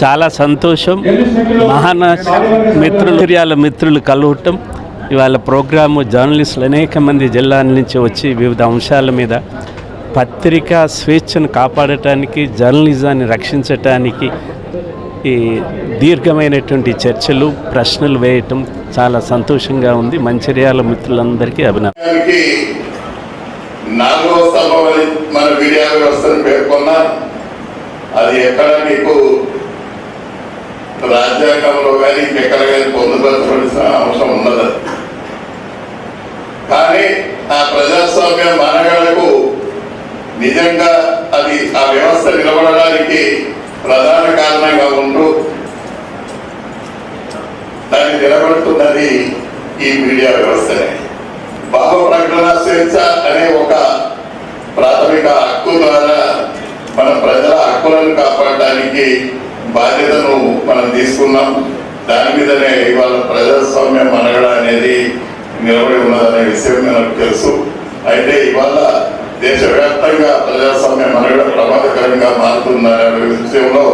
చాలా సంతోషం. మహానాష్ మిత్రులు కలవటం, ఇవాళ ప్రోగ్రాము జర్నలిస్టులు అనేక మంది జిల్లాల నుంచి వచ్చి వివిధ అంశాల మీద పత్రికా స్వేచ్ఛను కాపాడటానికి, జర్నలిజాన్ని రక్షించటానికి ఈ దీర్ఘమైనటువంటి చర్చలు, ప్రశ్నలు వేయటం చాలా సంతోషంగా ఉంది. మంచిర్యాల మిత్రులందరికీ అభినందనలు. నాలుగవ స్తంభం అని మన మీడియా వ్యవస్థను పేర్కొన్నా, అది ఎక్కడ మీకు రాజ్యాంగంలో కానీ ఇంకెక్కడ కానీ పొందుపరచవలసిన అంశం ఉన్నది. కానీ ఆ ప్రజాస్వామ్య మనగడకు నిజంగా అది ఆ వ్యవస్థ నిలబడడానికి ప్రధాన కారణంగా ఉంటూ దాన్ని నిలబడుతున్నది ఈ మీడియా వ్యవస్థనే. భావ ప్రకటన స్వేచ్ఛ అనే ఒక ప్రాథమిక హక్కు ద్వారా మన ప్రజల హక్కులను కాపాడడానికి బాధ్యతను మనం తీసుకున్నాం. దాని మీదనే ఇవాళ ప్రజాస్వామ్య మనగడ అనేది నిలబడి ఉన్నదనే విషయం మనకు తెలుసు. అయితే ఇవాళ దేశవ్యాప్తంగా ప్రజాస్వామ్య మనగడ ప్రమాదకరంగా మారుతుందనే విషయంలో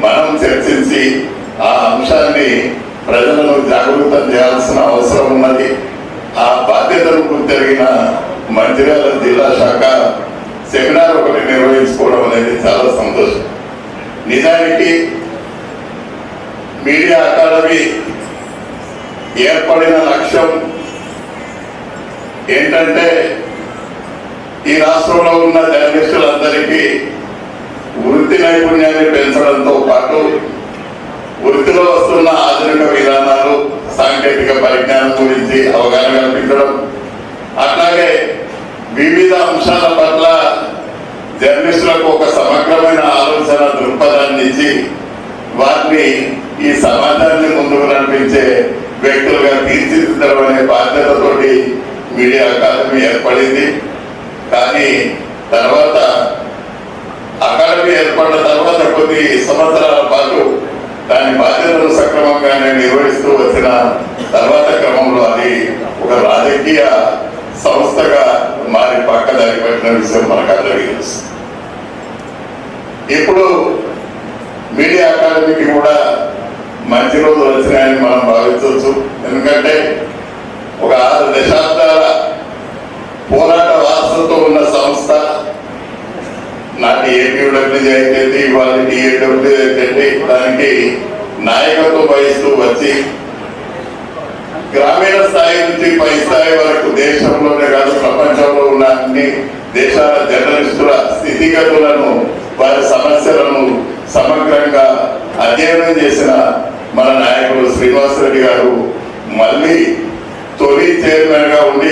మనం చర్చించి ఆ అంశాన్ని ప్రజలను జాగృతం చేయాల్సిన అవసరం ఉన్నది. ఆ బాధ్యతను గుర్తెరిగిన మంచిర్యాల జిల్లా శాఖ సెమినార్ ఒకటి నిర్వహించుకోవడం అనేది చాలా సంతోషం. నిజానికి మీడియా అకాడమీ ఏర్పడిన లక్ష్యం ఏంటంటే ఈ రాష్ట్రంలో ఉన్న జర్నలిస్టులందరికీ వృత్తి నైపుణ్యాన్ని పెంచడంతో పాటు వృత్తిలో వస్తున్న ఆధునిక విధానాలు, సాంకేతిక పరిజ్ఞానం గురించి అవగాహన కల్పించడం, అట్లాగే వివిధ అంశాల పట్ల జర్నలిస్టులకు ఒక సమగ్రమైన ఆలోచన దృక్పథాన్ని ఇచ్చి వారిని ఈ సమాజాన్ని ముందుకు నడిపించే వ్యక్తులుగా తీర్చిదిద్దడం అనే బాధ్యతతోటి మీడియా అకాడమీ ఏర్పడింది. కానీ తర్వాత అకాడమీ ఏర్పడిన తర్వాత కొద్ది సంవత్సరాల పాటు దాని బాధ్యతను సక్రమంగానే నిర్వహిస్తూ వచ్చిన తర్వాత క్రమంలో అది ఒక రాజకీయ సంస్థగా మారి పక్కదారి పట్టిన విషయం మనకు అందరికీ తెలుసు. ఇప్పుడు మీడియా అకాడమీకి కూడా మంచి రోజులు వచ్చినాయని మనం భావించవచ్చు. ఎందుకంటే ఒక 6 దశాబ్దాల పోరాట వారసత్వం ఉన్న సంస్థ. నాటి ఏపీడబ్ల్యూజీ అయితే ఇవాళ టీఏడబ్ల్యూజీ అయితే దానికి నాయకత్వం వహిస్తూ వచ్చి గ్రామీణ స్థాయి నుంచి పై స్థాయి వరకు దేశంలోనే కాదు ప్రపంచంలో ఉన్న అన్ని దేశాల జర్నలిస్టుల స్థితిగతులను, వారి సమస్యలను సమగ్రంగా అధ్యయనం చేసిన మన నాయకుడు శ్రీనివాసరెడ్డి గారు మళ్ళీ తొలి చైర్మన్ గా ఉండి